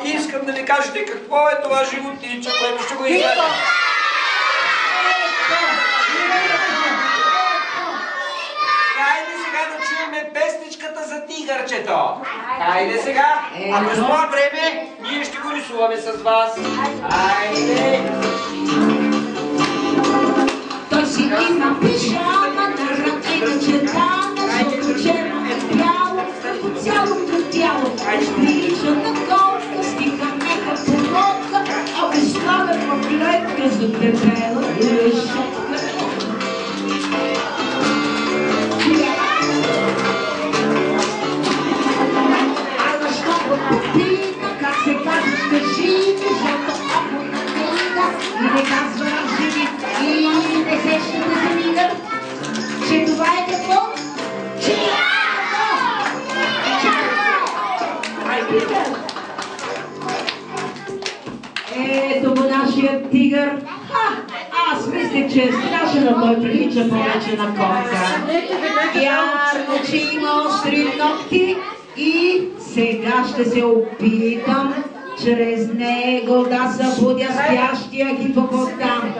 Искам да ми кажете какво е това животинче, което ще го изгледа. Хайде сега да чуеме песничката за тигърчето. Хайде сега, ако с това време, ние ще го рисуваме с вас. Хайде! Той си има пижама, на ръката четана, жълто черно бяло, като цялото тяло. Прилича на котка, стига мека походка, а безславена клетка за дебела решетка. Как се казва, кажи ми, защото око на книга и не казва живи и не сещате за мига, че това е какво? Чиято! Ай, тигър! Ето го нашия тигър. Аз мислех, че е страшен, но той прилича повече на котка. Ярко, че има остри ногти. И сега ще се опитам чрез него да събудя спящия хипопотам.